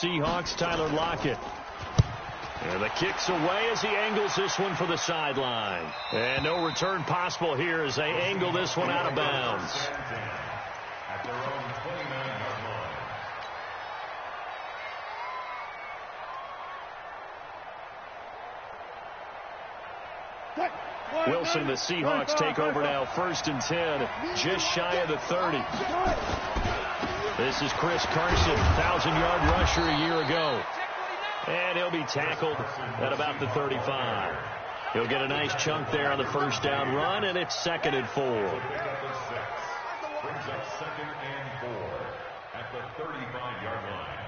Seahawks, Tyler Lockett. And the kick's away as he angles this one for the sideline. And no return possible here as they angle this one out of bounds. At their own 29-yard line. Wilson and the Seahawks take over now, 1st and 10, just shy of the 30. This is Chris Carson, 1,000-yard rusher a year ago. And he'll be tackled at about the 35. He'll get a nice chunk there on the first down run, and it's 2nd and 4. Brings up 2nd and 4 at the 35-yard line.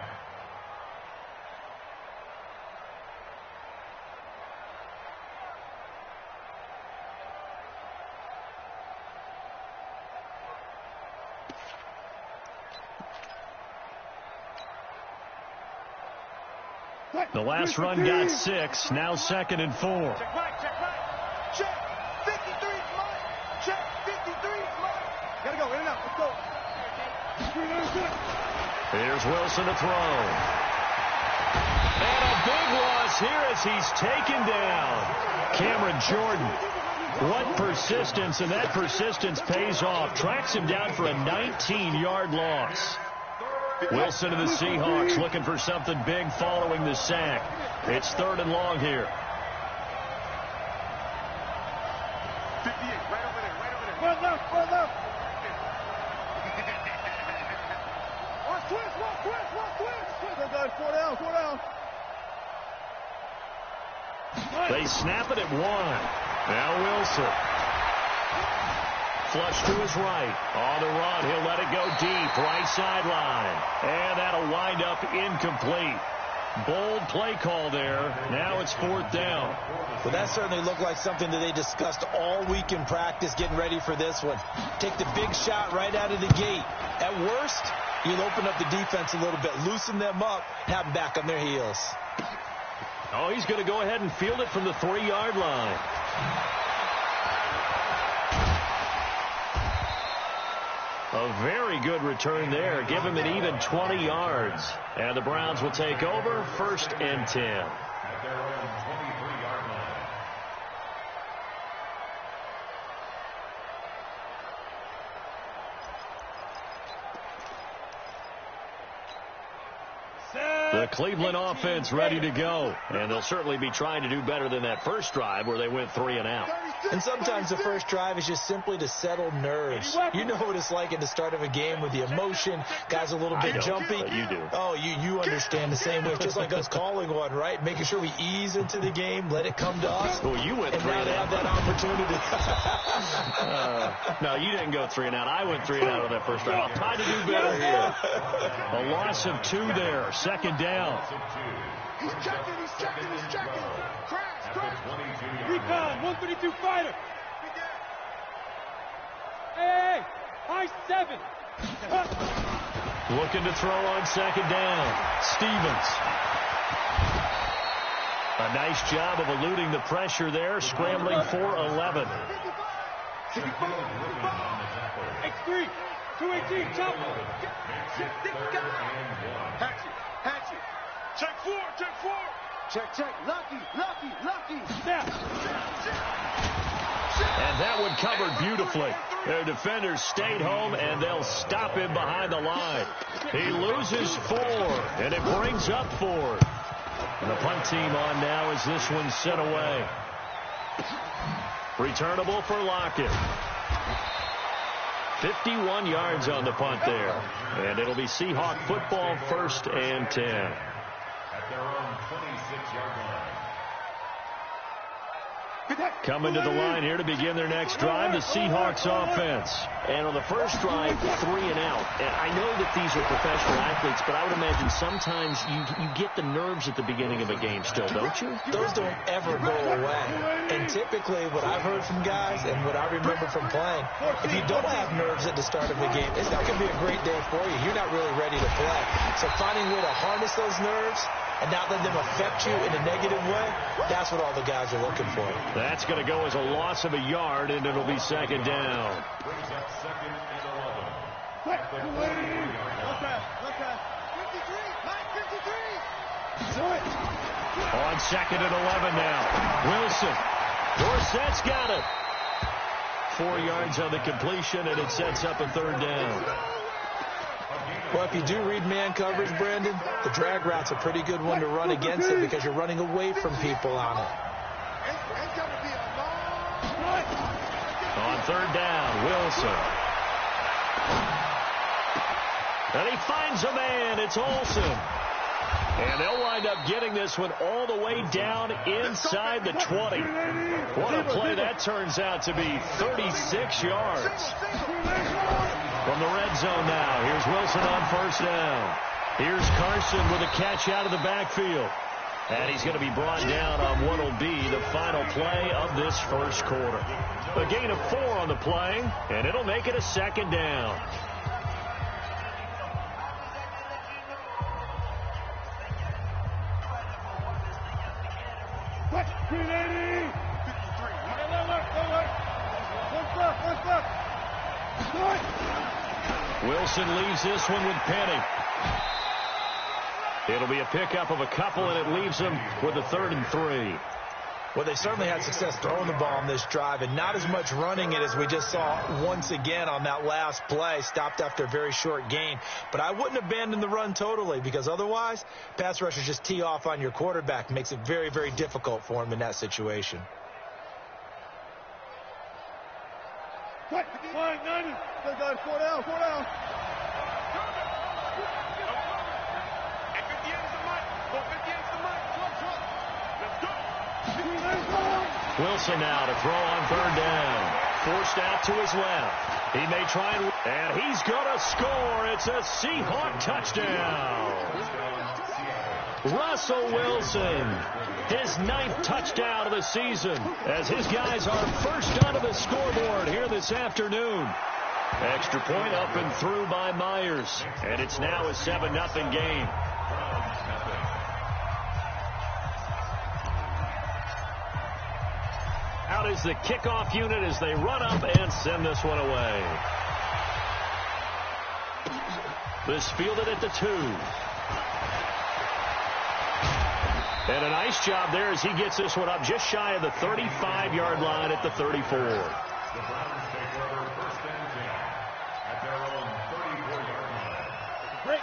The last run got 6. Now 2nd and 4. Check right, check right. Check. 53 is mine. Check. 53 is mine. Gotta go. In and out. Let's go. Here's Wilson to throw. And a big loss here as he's taken down. Cameron Jordan. What persistence, and that persistence pays off. Tracks him down for a 19-yard loss. Wilson and the Seahawks looking for something big following the sack. It's 3rd and long here. 58, right over there, right over there. Run left, run left. Watch twist, watch twist, watch twist. Go, guys, 4 down, 4 down. They snap it at 1. Now Wilson. Flush to his right. On the run, he'll let it go deep. Right sideline. And that'll wind up incomplete. Bold play call there. Now it's 4th down. Well, that certainly looked like something that they discussed all week in practice getting ready for this one. Take the big shot right out of the gate. At worst, you'll open up the defense a little bit, loosen them up, have them back on their heels. Oh, he's going to go ahead and field it from the 3-yard line. A very good return there. Give him an even 20 yards. And the Browns will take over, 1st and 10. At their own 23-yard line. The Cleveland offense ready to go. And they'll certainly be trying to do better than that first drive where they went 3 and out. And sometimes the first drive is just simply to settle nerves. You know what it's like at the start of a game with the emotion. Guys a little bit jumpy. But you do. Oh, you understand the same way. Just like us calling one, right? Making sure we ease into the game, let it come to us. Well, you went 3 and out. Have that opportunity. No, you didn't go 3 and out. I went 3 and out on that first drive. I'll try to do better here. A loss of 2 there. 2nd down. He's checking, he's checking, he's checking. Crash, crash. Recon, 132 fighter. Hey, high 7. Looking to throw on 2nd down. Stevens. A nice job of eluding the pressure there, scrambling for 11. X3, 218, chop. Hatchet. Check 4, check 4. Check. Lucky. Snap. And that one covered beautifully. Their defenders stayed home, and they'll stop him behind the line. He loses 4, and it brings up 4. And the punt team on now as this one's sent away. Returnable for Lockett. 51 yards on the punt there. And it'll be Seahawk football, 1st and 10. At their own 26-yard line. Coming to the line here to begin their next drive, the Seahawks offense. And on the first drive, 3 and out. And I know that these are professional athletes, but I would imagine sometimes you get the nerves at the beginning of a game still, don't you? Those don't ever go away. And typically what I've heard from guys and what I remember from playing, if you don't have nerves at the start of a game, it's not going to be a great day for you. You're not really ready to play. So finding a way to harness those nerves and not let them affect you in a negative way, that's what all the guys are looking for. That's going to go as a loss of a yard, and it'll be 2nd down. Brings up 2nd and 11. Let's pass. 53, Mike 53. On 2nd and 11 now. Wilson. Dorsett's got it. 4 yards on the completion, and it sets up a 3rd down. Well, if you do read man coverage, Brandon, the drag route's a pretty good one to run against it because you're running away from people on it. On 3rd down, Wilson. And he finds a man. It's Olsen. And they'll wind up getting this one all the way down inside the 20. What a play that turns out to be. 36 yards. From the red zone now, here's Wilson on 1st down. Here's Carson with a catch out of the backfield. And he's going to be brought down on what will be the final play of this 1st quarter. A gain of 4 on the play, and it'll make it a 2nd down. Wilson leaves this one with Penny. It'll be a pickup of a couple, and it leaves them with a 3rd and 3. Well, they certainly had success throwing the ball on this drive, and not as much running it as we just saw once again on that last play, stopped after a very short gain. But I wouldn't abandon the run totally, because otherwise, pass rushers just tee off on your quarterback. Makes it very, very difficult for him in that situation. Quick, 90. Go, 4 down, 4 down. Wilson now to throw on 3rd down. Forced out to his left. He may try and he's going to score. It's a Seahawk touchdown. Russell Wilson, his 9th touchdown of the season, as his guys are first onto the scoreboard here this afternoon. Extra point up and through by Myers, and it's now a 7-0 game. Out is the kickoff unit as they run up and send this one away. This fielded at the 2. And a nice job there as he gets this one up just shy of the 35-yard line at the 34.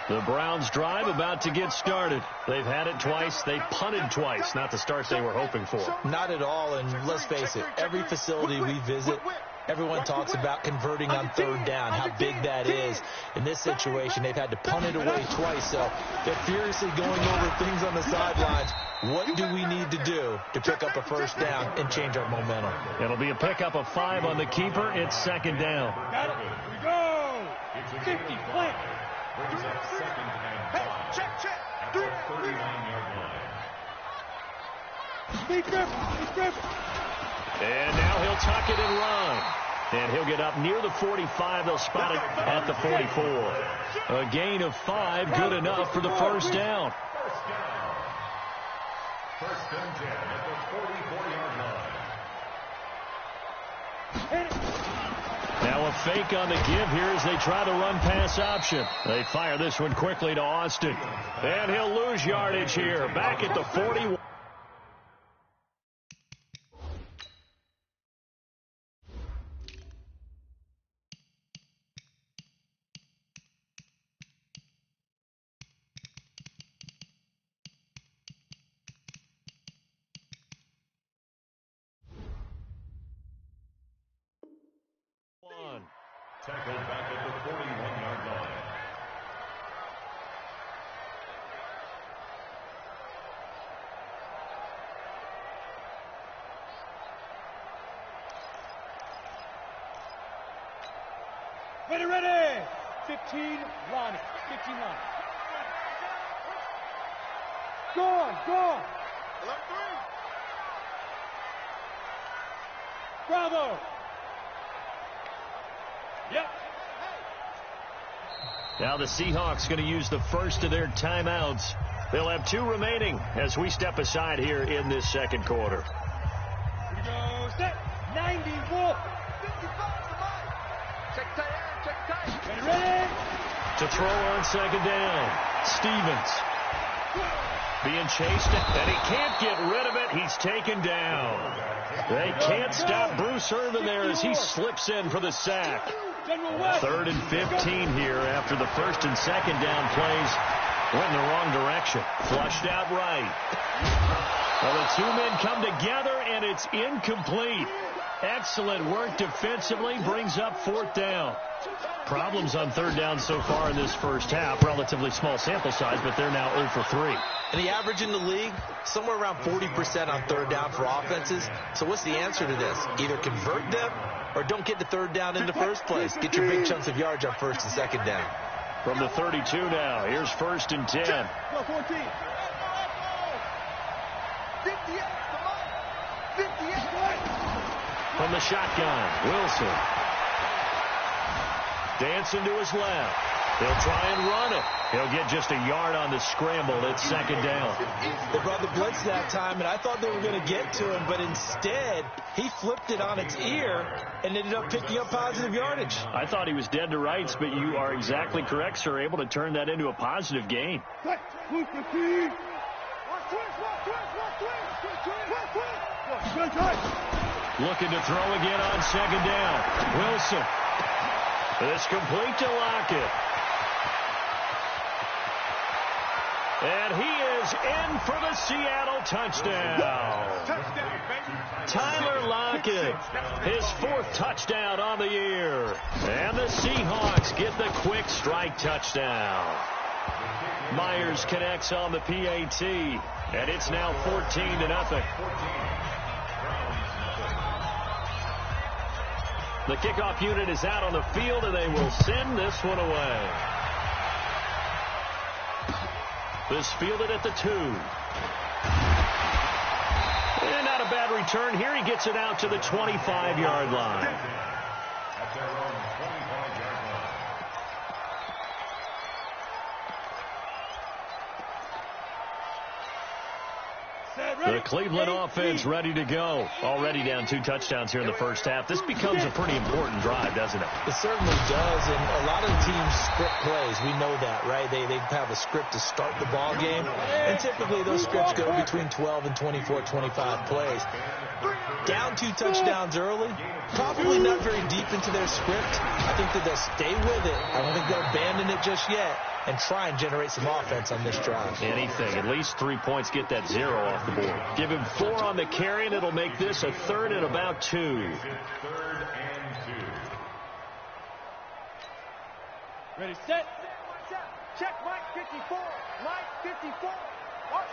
The Browns drive about to get started. They've had it twice. They punted twice. Not the start they were hoping for. Not at all, and let's face it, every facility we visit, everyone talks about converting on 3rd down, how big that is. In this situation, they've had to punt it away twice, so they're furiously going over things on the sidelines. What do we need to do to pick up a 1st down and change our momentum? It'll be a pickup of 5 on the keeper. It's 2nd down. Got it. Here we go. 50, flank. Brings up 2nd and 5. Check. At the 39-yard line. Deep grip. And now he'll tuck it and run. And he'll get up near the 45. They'll spot it at the 44. A gain of 5, good enough for the 1st down. 1st and 10 at the 44-yard line. Now a fake on the give here as they try to run pass option. They fire this one quickly to Austin. And he'll lose yardage here. Back at the 41. Tackled back at the 41-yard line. Ready. 15, Ronnie. 15, Ronnie. Go. Bravo. Yep. Now the Seahawks going to use the first of their timeouts. They'll have 2 remaining as we step aside here in this 2nd quarter. Here we go. Set. 90, Wolf. Check tight. Ready. To throw on 2nd down, Stevens. Being chased, and he can't get rid of it. He's taken down. They can't stop Bruce Irvin there as he slips in for the sack. 3rd and 15 here after the 1st and 2nd down plays went in the wrong direction. Flushed out right. Well, the two men come together, and it's incomplete. Excellent work defensively, brings up 4th down. Problems on 3rd down so far in this first half. Relatively small sample size, but they're now 0 for 3. And the average in the league, somewhere around 40% on 3rd down for offenses. So what's the answer to this? Either convert them or don't get to 3rd down in the first place. Get your big chunks of yards on 1st and 2nd down. From the 32 now, here's 1st and 10. 14. 58. From the shotgun, Wilson. Dancing to his left. He'll try and run it. He'll get just a yard on the scramble. It's 2nd down. They brought the blitz that time, and I thought they were going to get to him, but instead he flipped it on its ear and ended up picking up positive yardage. I thought he was dead to rights, but you are exactly correct, sir. Able to turn that into a positive gain. Looking to throw again on 2nd down. Wilson. It's complete to Lockett. And he is in for the Seattle touchdown. Tyler Lockett, his 4th touchdown on the year. And the Seahawks get the quick strike touchdown. Myers connects on the PAT, and it's now 14-0. The kickoff unit is out on the field, and they will send this one away. This fielded at the 2. And not a bad return here. He gets it out to the 25-yard line. At their own 25-yard line. The Cleveland offense ready to go. Already down 2 touchdowns here in the first half. This becomes a pretty important drive, doesn't it? It certainly does, and a lot of the teams script plays. We know that, right? They have a script to start the ball game, and typically those scripts go between 12 and 24, 25 plays. Down 2 touchdowns early, probably not very deep into their script. I think that they'll stay with it. I don't think they'll abandon it just yet and try and generate some offense on this drive. Anything. At least 3 points, get that 0 off the board. Give him 4 on the carry, and it'll make this a 3rd and about 2. 3rd and 2. Ready, set. Check Mike 54. Mike 54. Watch.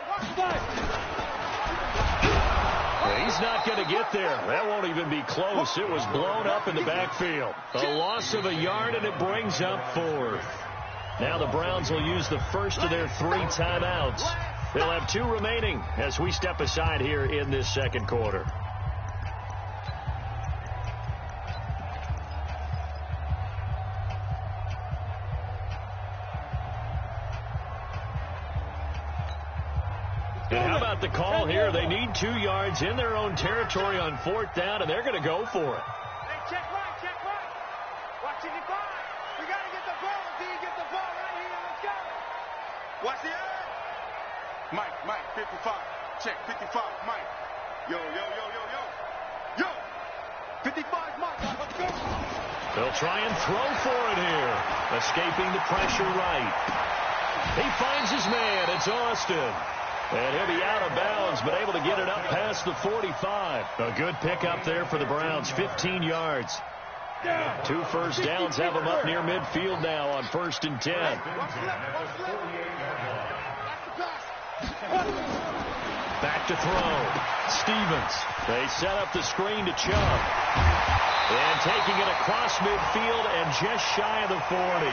Well, he's not going to get there. That won't even be close. It was blown up in the backfield. A loss of a yard, and it brings up 4th. Now the Browns will use the first of their 3 timeouts. They'll have 2 remaining as we step aside here in this second quarter. And how about the call here? They need 2 yards in their own territory on 4th down, and they're going to go for it. Hey, check Mike. Watch it, we got to get the ball. Do you get the ball right here? Let's go. Watch the air. Mike, 55. Check, 55, Mike. Yo. 55, Mike. Let's go. They'll try and throw for it here. Escaping the pressure right. He finds his man. It's Austin. And he'll be out of bounds, but able to get it up past the 45. A good pickup there for the Browns. 15 yards. 2 first downs have them up near midfield now on 1st and 10. Back to throw. Stevens. They set up the screen to Chubb. And taking it across midfield and just shy of the 40.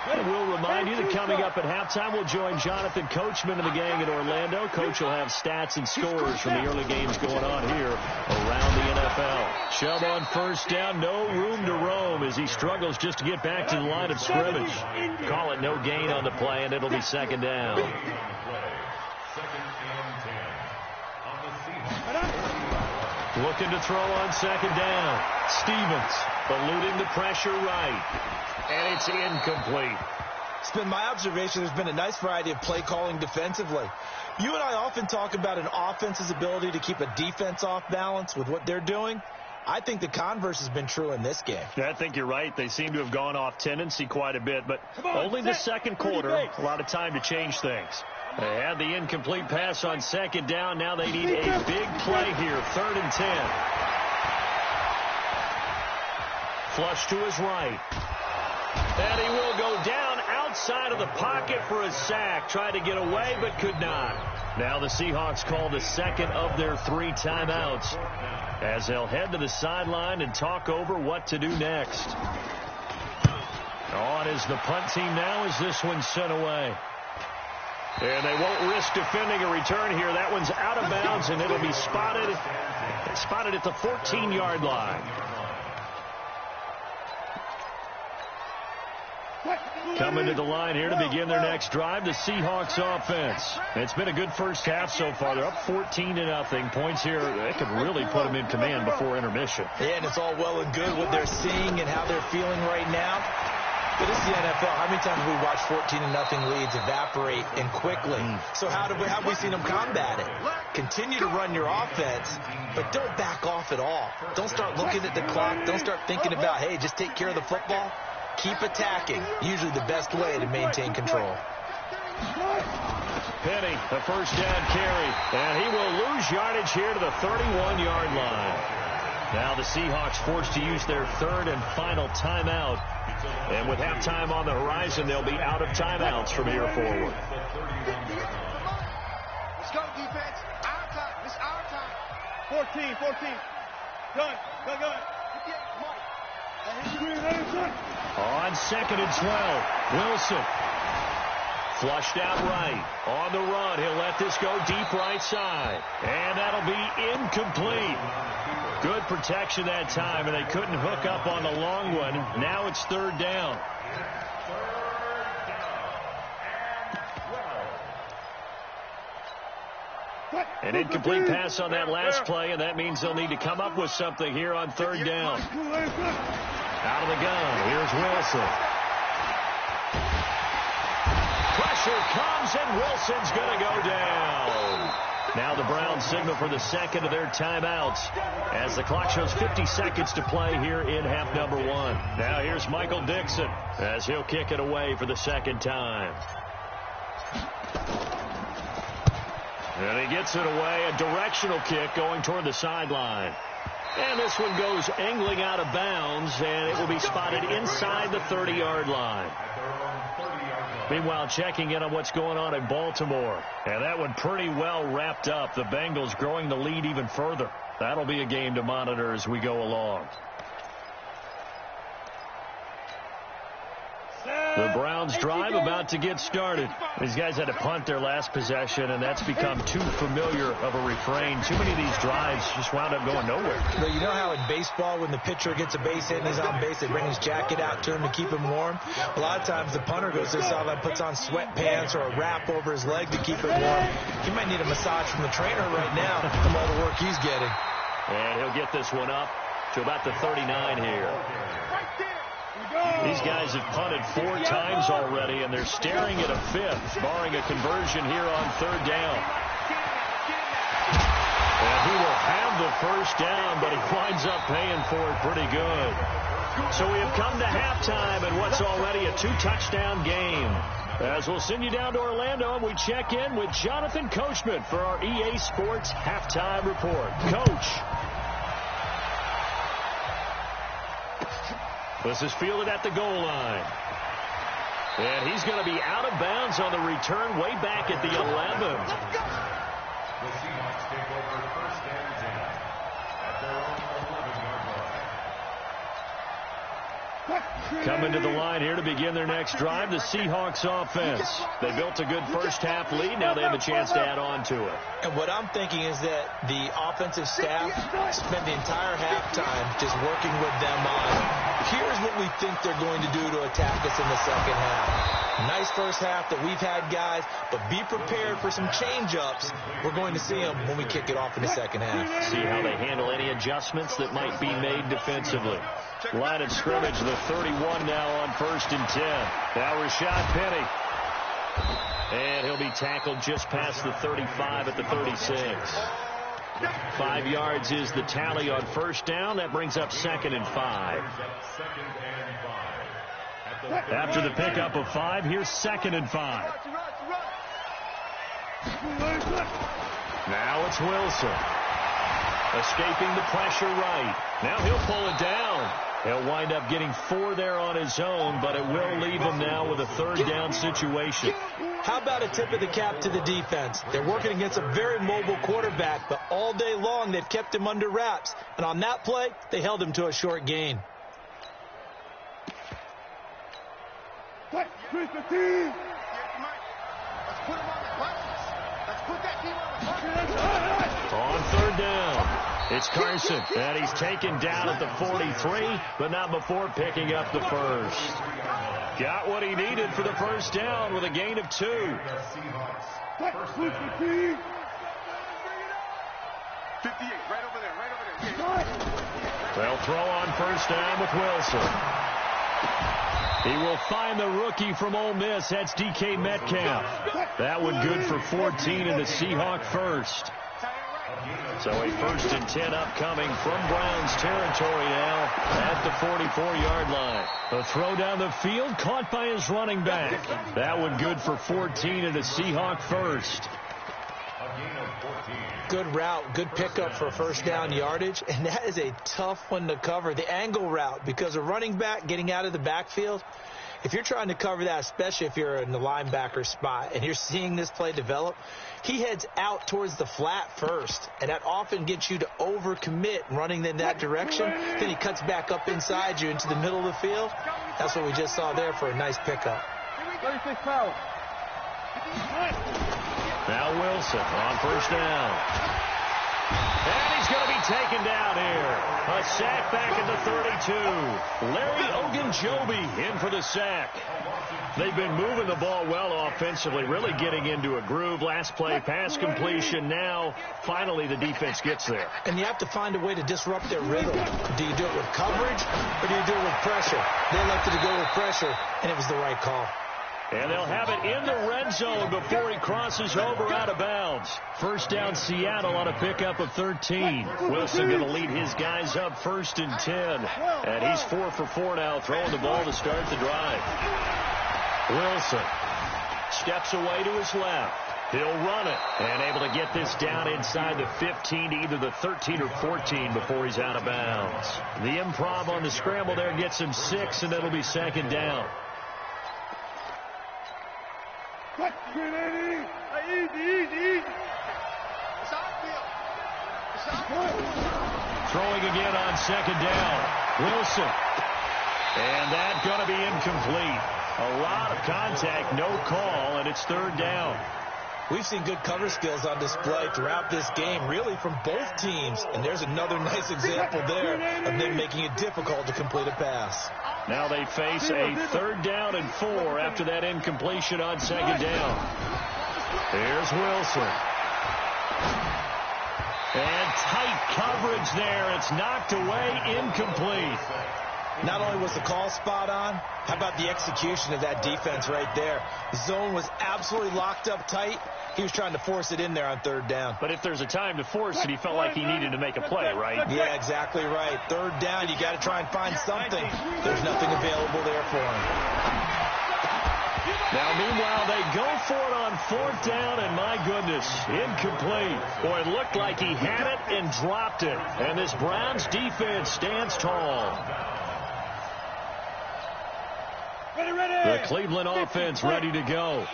And we'll remind you that coming up at halftime, we'll join Jonathan Coachman and the gang in Orlando. Coach will have stats and scores from the early games going on here around the NFL. Chubb on 1st down, no room to roam as he struggles just to get back to the line of scrimmage. Call it no gain on the play, and it'll be 2nd down. 2nd and 10 on the Seahawks. Looking to throw on 2nd down. Stevens eluding the pressure right. And it's incomplete. It's been my observation there's been a nice variety of play calling defensively. You and I often talk about an offense's ability to keep a defense off balance with what they're doing. I think the converse has been true in this game. Yeah, I think you're right. They seem to have gone off tendency quite a bit, but only the second quarter. A lot of time to change things. They had the incomplete pass on second down. Now they need a big play here, 3rd and 10. Flush to his right. And he will go down outside of the pocket for a sack. Tried to get away, but could not. Now the Seahawks call the second of their 3 timeouts as they'll head to the sideline and talk over what to do next. On is the punt team now as this one's sent away. And they won't risk defending a return here. That one's out of bounds, and it'll be spotted at the 14-yard line. Coming to the line here to begin their next drive, the Seahawks offense. It's been a good first half so far. They're up 14-0. Points here, they could really put them in command before intermission. Yeah, and it's all well and good what they're seeing and how they're feeling right now. But this is the NFL. How many times have we watched 14-0 leads evaporate and quickly? So how have we seen them combat it? Continue to run your offense, but don't back off at all. Don't start looking at the clock. Don't start thinking about, hey, just take care of the football. Keep attacking. Usually the best way to maintain control. Penny, the first down carry. And he will lose yardage here to the 31-yard line. Now the Seahawks forced to use their 3rd and final timeout. And with halftime on the horizon, they'll be out of timeouts from here forward. Let's go, defense. Our time. It's our time. 14. Gun. On 2nd and 12, Wilson. Flushed out right. On the run, he'll let this go deep right side. And that'll be incomplete. Good protection that time, and they couldn't hook up on the long one. Now it's 3rd down. An incomplete pass on that last play, and that means they'll need to come up with something here on 3rd down. Out of the gun, here's Wilson. Pressure comes, and Wilson's going to go down. Now the Browns signal for the second of their timeouts as the clock shows 50 seconds to play here in half number 1. Now here's Michael Dixon as he'll kick it away for the second time. And he gets it away, a directional kick going toward the sideline. And this one goes angling out of bounds, and it will be spotted inside the 30-yard line. Meanwhile, checking in on what's going on in Baltimore. And that one pretty well wrapped up. The Bengals growing the lead even further. That'll be a game to monitor as we go along. The Browns drive about to get started. These guys had to punt their last possession, and that's become too familiar of a refrain. Too many of these drives just wound up going nowhere. But you know how in baseball, when the pitcher gets a base hit and he's on base, they bring his jacket out to him to keep him warm? A lot of times the punter goes to the sideline, puts on sweatpants or a wrap over his leg to keep it warm. He might need a massage from the trainer right now from all the work he's getting. And he'll get this one up to about the 39 here. These guys have punted 4 times already, and they're staring at a 5th, barring a conversion here on 3rd down. And he will have the first down, but he winds up paying for it pretty good. So we have come to halftime in what's already a 2-touchdown game. As we'll send you down to Orlando, and we check in with Jonathan Coachman for our EA Sports Halftime Report. Coach. This is fielded at the goal line. And he's going to be out of bounds on the return way back at the 11. The Seahawks take over 1st and 10 at their own 11-yard line. Coming to the line here to begin their next drive, the Seahawks offense. They built a good first half lead. Now they have a chance to add on to it. And what I'm thinking is that the offensive staff spent the entire halftime just working with them on, here's what we think they're going to do to attack us in the second half. Nice first half that we've had, guys, but be prepared for some change-ups. We're going to see them when we kick it off in the second half. See how they handle any adjustments that might be made defensively. Line of scrimmage, the 31 now on 1st and 10. Now Rashad Penny. And he'll be tackled just past the 35 at the 36. 5 yards is the tally on 1st down. That brings up 2nd and 5. After the pickup of 5, here's 2nd and 5. Now it's Wilson. Escaping the pressure right. Now he'll pull it down. He'll wind up getting 4 there on his own, but it will leave him now with a 3rd down situation. How about a tip of the cap to the defense? They're working against a very mobile quarterback, but all day long they've kept him under wraps. And on that play, they held him to a short gain. Let's put him on On 3rd down, it's Carson, and he's taken down at the 43, but not before picking up the 1st. Got what he needed for the 1st down with a gain of 2. 58, right over there, They'll throw on 1st down with Wilson. He will find the rookie from Ole Miss. That's DK Metcalf. That one good for 14 in the Seahawk 1st. So a 1st and 10 upcoming from Browns territory now at the 44-yard line. The throw down the field caught by his running back. That one good for 14 in the Seahawk 1st. Good route, good pickup for 1st down yardage, and that is a tough one to cover. The angle route, because a running back getting out of the backfield, if you're trying to cover that, especially if you're in the linebacker spot and you're seeing this play develop, he heads out towards the flat first, and that often gets you to overcommit running in that direction. Then he cuts back up inside you into the middle of the field. That's what we just saw there for a nice pickup. 36 power. Now Wilson on 1st down. And he's going to be taken down here. A sack back at the 32. Larry Ogunjobi in for the sack. They've been moving the ball well offensively, really getting into a groove. Last play, pass completion. Now, finally, the defense gets there. And you have to find a way to disrupt their rhythm. Do you do it with coverage, or do you do it with pressure? They elected to go with pressure, and it was the right call. And they'll have it in the red zone before he crosses over out of bounds. 1st down Seattle on a pickup of 13. Wilson going to lead his guys up 1st and 10. And he's 4 for 4 now, throwing the ball to start the drive. Wilson steps away to his left. He'll run it and able to get this down inside the 15 to either the 13 or 14 before he's out of bounds. The improv on the scramble there gets him 6, and it'll be 2nd down. Easy. Throwing again on 2nd down. Wilson. And that's going to be incomplete. A lot of contact, no call, and it's 3rd down. We've seen good cover skills on display throughout this game, really from both teams. And there's another nice example there of them making it difficult to complete a pass. Now they face a 3rd down and 4 after that incompletion on 2nd down. Here's Wilson. And tight coverage there. It's knocked away, incomplete. Not only was the call spot on, how about the execution of that defense right there? The zone was absolutely locked up tight. He was trying to force it in there on 3rd down. But if there's a time to force it, he felt like he needed to make a play, right? Yeah, exactly right. 3rd down, you got to try and find something. There's nothing available there for him. Now, meanwhile, they go for it on 4th down, and my goodness, incomplete. Boy, it looked like he had it and dropped it. And this Browns defense stands tall. Ready. The Cleveland offense ready to go.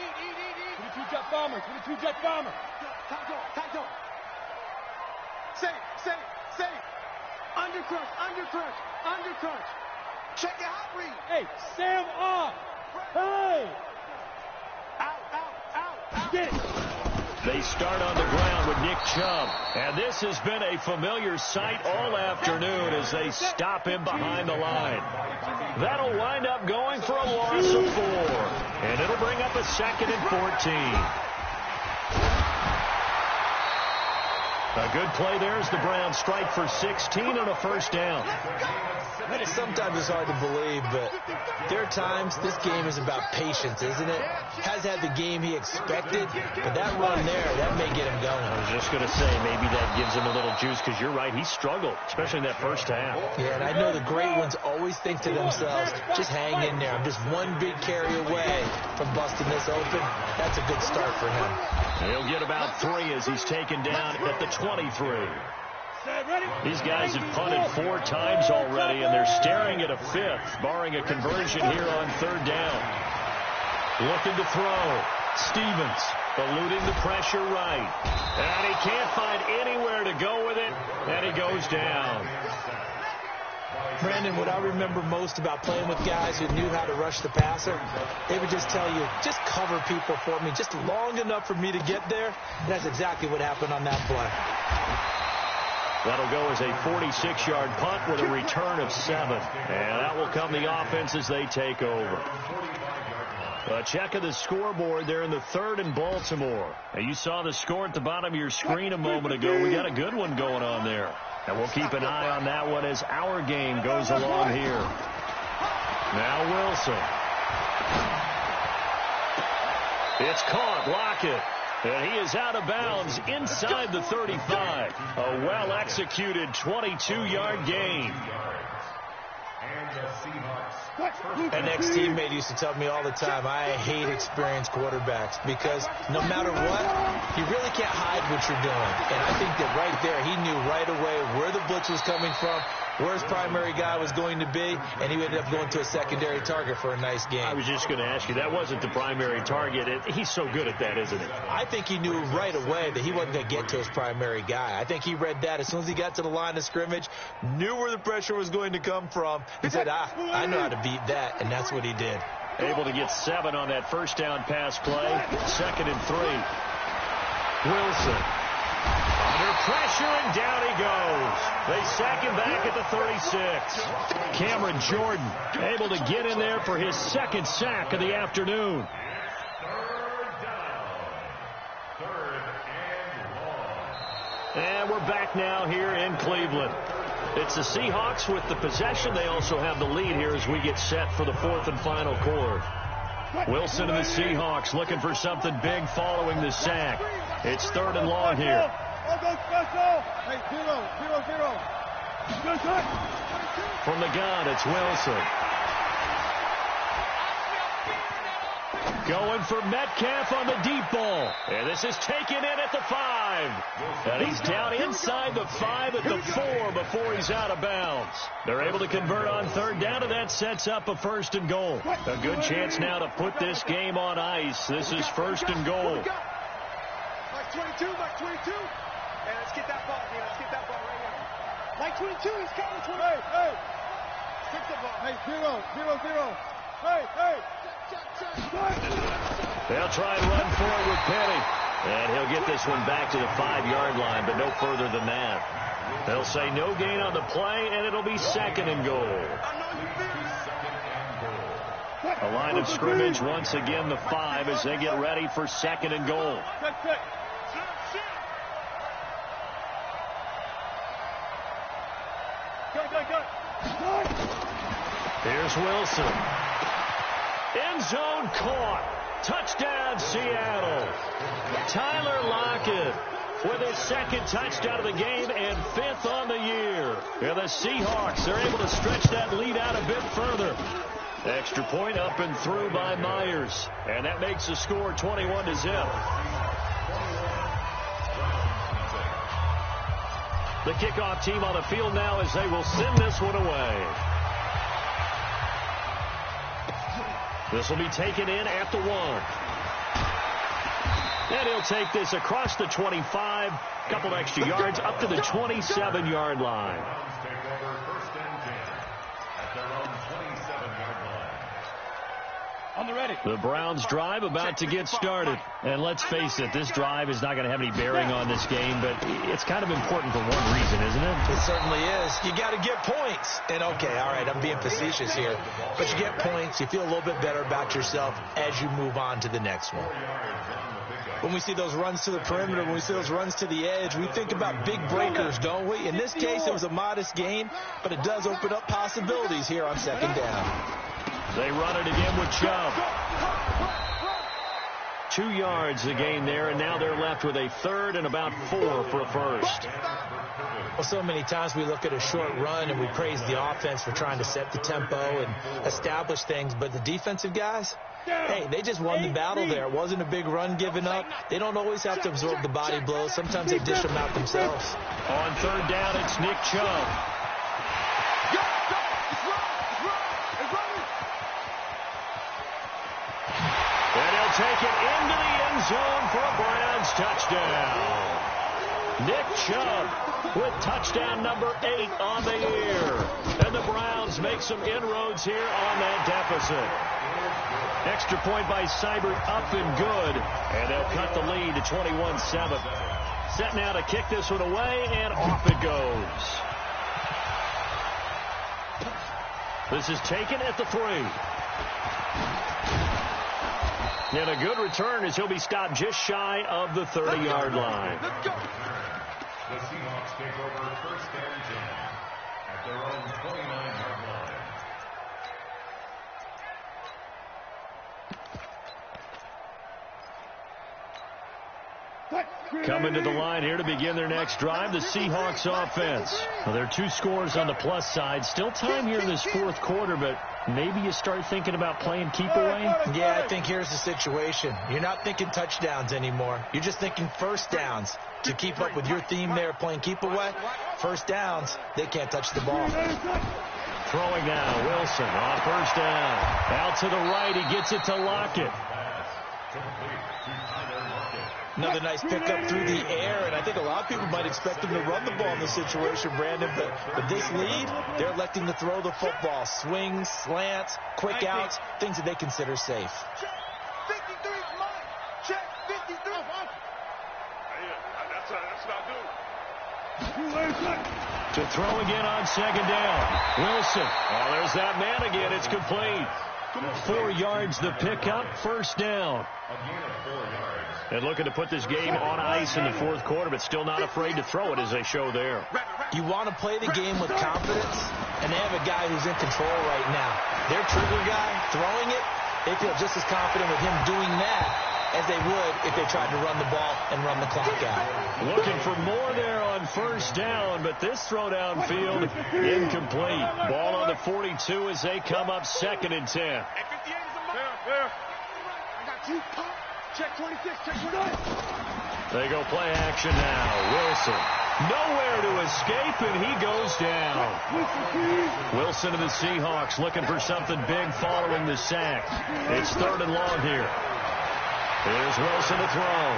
22 jet bomber. Safe. Undercrunch. Check it out, Reed. Hey, Sam off. Hey. Out. Get it. They start on the ground with Nick Chubb. And this has been a familiar sight all afternoon as they stop him behind the line. That'll wind up going for a loss of 4. And it'll bring up a 2nd and 14. A good play there as the Browns strike for 16 and a 1st down. Sometimes it's hard to believe, but there are times this game is about patience, isn't it? Has had the game he expected, but that run there, that may get him going. I was just going to say, maybe that gives him a little juice, because you're right, he struggled, especially in that first half. Yeah, and I know the great ones always think to themselves, just hang in there. I'm just one big carry away from busting this open. That's a good start for him. He'll get about 3 as he's taken down at the 23. These guys have punted 4 times already, and they're staring at a 5th, barring a conversion here on 3rd down. Looking to throw. Stevens eluding the pressure right. And he can't find anywhere to go with it, and he goes down. Brandon, what I remember most about playing with guys who knew how to rush the passer, they would just tell you, just cover people for me, just long enough for me to get there. And that's exactly what happened on that play. That'll go as a 46-yard punt with a return of 7. And that will come the offense as they take over. A check of the scoreboard there in the 3rd and Baltimore. Now, you saw the score at the bottom of your screen a moment ago. We got a good one going on there. And we'll keep an eye on that one as our game goes along here. Now Wilson. It's caught. Lockett. And he is out of bounds inside the 35. A well-executed 22-yard gain. An ex-teammate used to tell me all the time, I hate experienced quarterbacks because no matter what, you really can't hide what you're doing. And I think that right there, he knew right away where the blitz was coming from, where his primary guy was going to be, and he ended up going to a secondary target for a nice game. I was just going to ask you, that wasn't the primary target. He's so good at that, isn't he? I think he knew right away that he wasn't going to get to his primary guy. I think he read that as soon as he got to the line of scrimmage, knew where the pressure was going to come from, and said, I know how to beat that, and that's what he did. Able to get 7 on that first down pass play. 2nd and 3. Wilson. Under pressure, and down he goes. They sack him back at the 36. Cameron Jordan able to get in there for his 2nd sack of the afternoon. And we're back now here in Cleveland. It's the Seahawks with the possession. They also have the lead here as we get set for the 4th and final quarter. Wilson and the Seahawks looking for something big following the sack. It's 3rd and long here. From the gun, it's Wilson. Going for Metcalf on the deep ball. And this is taken in at the 5. And he's down inside the 5 at the 4 before he's out of bounds. They're able to convert on 3rd down, and that sets up a 1st and goal. A good chance now to put this game on ice. This is 1st and goal. Mike 22, Mike 22. Hey, let's get that ball here. Let's get that ball right here. Mike 22, he's coming. 20. Hey. Take the ball. Hey, 0. Hey. They'll try and run for it with Penny. And he'll get this one back to the 5-yard line, but no further than that. They'll say no gain on the play, and it'll be 2nd and goal. A line of scrimmage once again, the 5, as they get ready for 2nd and goal. Here's Wilson. End zone caught. Touchdown, Seattle. Tyler Lockett with his 2nd touchdown of the game and 5th on the year. And the Seahawks, they're able to stretch that lead out a bit further. Extra point up and through by Myers. And that makes the score 21-0. The kickoff team on the field now as they will send this one away. This will be taken in at the 1. And he'll take this across the 25. A couple extra yards up to the 27-yard line. On the ready. The Browns drive about to get started. And let's face it, this drive is not going to have any bearing on this game, but it's kind of important for one reason, isn't it? It certainly is. You got to get points. And, okay, all right, I'm being facetious here. But you get points, you feel a little bit better about yourself as you move on to the next one. When we see those runs to the perimeter, when we see those runs to the edge, we think about big breakers, don't we? In this case, it was a modest gain, but it does open up possibilities here on second down. They run it again with Chubb. 2 yards the gain there, and now they're left with a third and about 4 for a first. Well, so many times we look at a short run and we praise the offense for trying to set the tempo and establish things, but the defensive guys, hey, they just won the battle there. It wasn't a big run given up. They don't always have to absorb the body blows. Sometimes they dish them out themselves. On third down, it's Nick Chubb. And he'll take it into the end zone for a Browns touchdown. Nick Chubb with touchdown number 8 on the year. And the Browns make some inroads here on that deficit. Extra point by Seibert up and good. And they'll cut the lead to 21-7. Set now to kick this one away, and off it goes. This is taken at the 3. And a good return as he'll be stopped just shy of the 30-yard line. The Seahawks take over first and 10 at their own 29-yard line. Coming to the line here to begin their next drive, the Seahawks offense. Well, there are 2 scores on the plus side. Still time here in this fourth quarter, but maybe you start thinking about playing keep away? Yeah, I think here's the situation. You're not thinking touchdowns anymore. You're just thinking first downs. To keep up with your theme there, playing keep away, first downs, they can't touch the ball. Throwing now, Wilson on first down. Out to the right, he gets it to Lockett. Another nice pickup through the air, and I think a lot of people might expect them to run the ball in this situation, Brandon, but with this lead, they're electing to throw the football. Swings, slants, quick outs, things that they consider safe. Check 53, Mike. Check 53. That's not good. To throw again on second down. Wilson. Oh, there's that man again. It's complete. 4 yards the pickup, first down. And looking to put this game on ice in the fourth quarter, but still not afraid to throw it as they show there. You want to play the game with confidence, and they have a guy who's in control right now. Their trigger guy throwing it, they feel just as confident with him doing that as they would if they tried to run the ball and run the clock out. Looking for more there on first down, but this throw downfield incomplete. Ball on the 42 as they come up second and 10. I got you. Check 26, check 29. They go play action now. Wilson nowhere to escape, and he goes down. Wilson of the Seahawks looking for something big following the sack. It's third and long here. Here's Wilson to throw.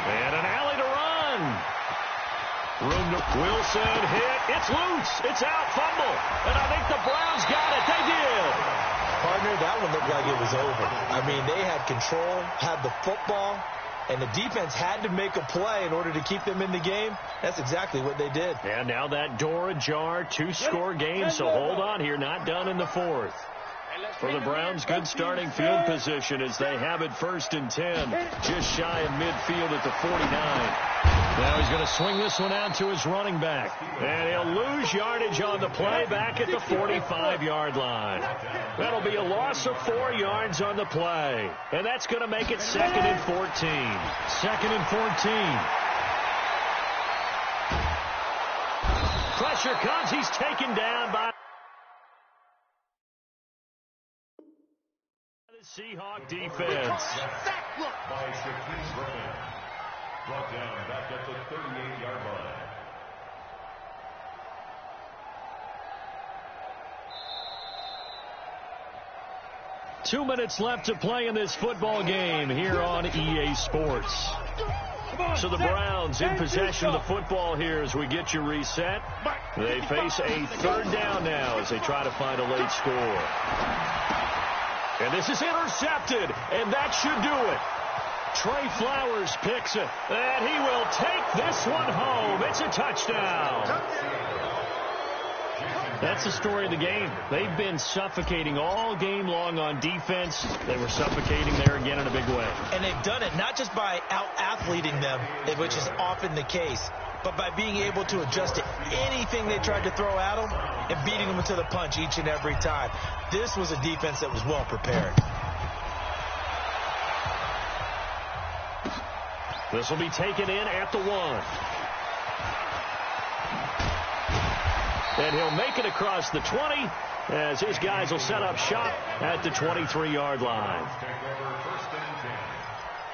And an alley to run. Room to Wilson hit. It's loose. It's out. Fumble. And I think the Browns got it. They did. Partner, that one looked like it was over. I mean, they had control, had the football, and the defense had to make a play in order to keep them in the game. That's exactly what they did. And now that door ajar, 2-score game, so hold on here. Not done in the fourth. For the Browns, good starting field position as they have it first and 10, just shy of midfield at the 49. Now he's going to swing this one out to his running back. And he'll lose yardage on the play back at the 45-yard line. That'll be a loss of 4 yards on the play. And that's going to make it second and 14. Second and 14. Pressure comes. He's taken down by the Seahawk defense. By Shaquille Griffin. Brought down back at the 38-yard line. Two minutes left to play in this football game here on EA Sports. So the Browns in possession of the football here as we get you reset. They face a third down now as they try to find a late score. And this is intercepted, and that should do it. Trey Flowers picks it, and he will take this one home. It's a touchdown. That's the story of the game. They've been suffocating all game long on defense. They were suffocating there again in a big way. And they've done it not just by out-athleting them, which is often the case, but by being able to adjust to anything they tried to throw at them and beating them to the punch each and every time. This was a defense that was well prepared. This will be taken in at the 1. And he'll make it across the 20 as his guys will set up shop at the 23-yard line. Take over first and 10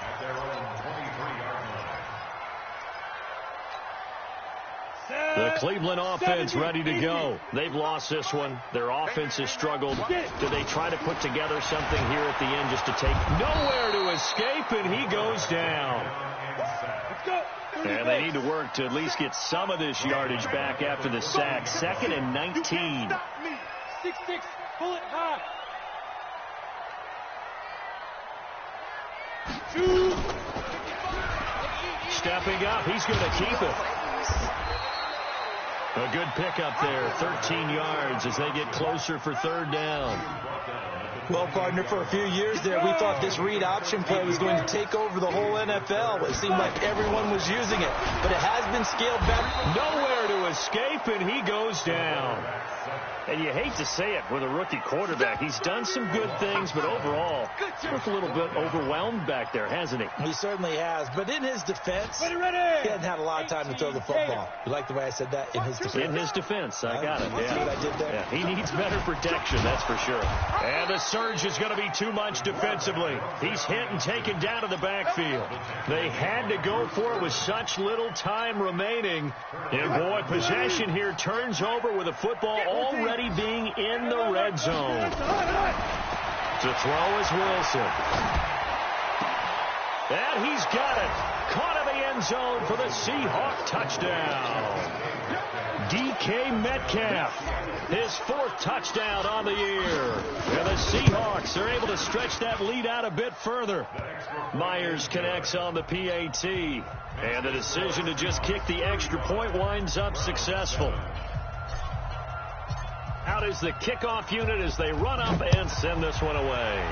at their own 23-yard line. The Cleveland offense ready to go. They've lost this one. Their offense has struggled. Do they try to put together something here at the end just to take nowhere to escape, and he goes down. Let's go. And they need to work to at least get some of this yardage back after the sack. 2nd and 19. 6-6. Pull it high. 2. Stepping up, he's going to keep it. A good pickup there, 13 yards as they get closer for 3rd down. Well, partner, for a few years there, we thought this read option play was going to take over the whole NFL. It seemed like everyone was using it, but it has been scaled back. Nowhere to escape, and he goes down. And you hate to say it with a rookie quarterback. He's done some good things, but overall, he looked a little bit overwhelmed back there, hasn't he? He certainly has, but in his defense, Ready. he hadn't had a lot of time to throw the football. You like the way I said that? In his defense. In his defense, I got it. See what I did there? Yeah, he needs better protection, that's for sure. And the surge is going to be too much defensively. He's hit and taken down to the backfield. They had to go for it with such little time remaining. And boy, possession here turns over with the football already being in the red zone. To throw is Wilson. And he's got it. Caught in the end zone for the Seahawk touchdown. DK Metcalf, his 4th touchdown on the year. And the Seahawks are able to stretch that lead out a bit further. Myers connects on the PAT. And the decision to just kick the extra point winds up successful. Out is the kickoff unit as they run up and send this one away.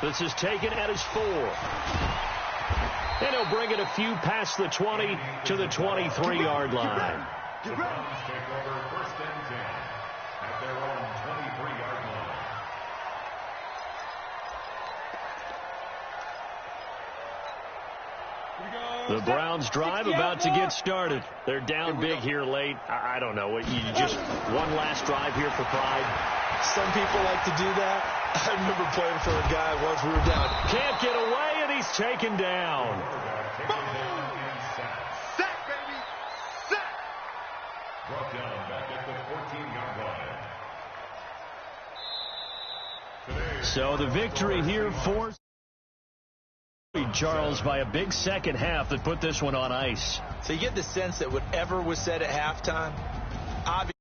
This is taken at his 4. And he'll bring it a few past the 20 to the 23-yard line. The Browns take over first and 10 at their own 23-yard line. The Browns drive about to get started. They're down big here late. I don't know. You just one last drive here for pride. Some people like to do that. I remember playing for a guy once we were down. Can't get away, and he's taken down. Sack, baby. Sack. Brought down back at the 14-yard line. So the victory here for Charles by a big second half that put this one on ice. So you get the sense that whatever was said at halftime, obviously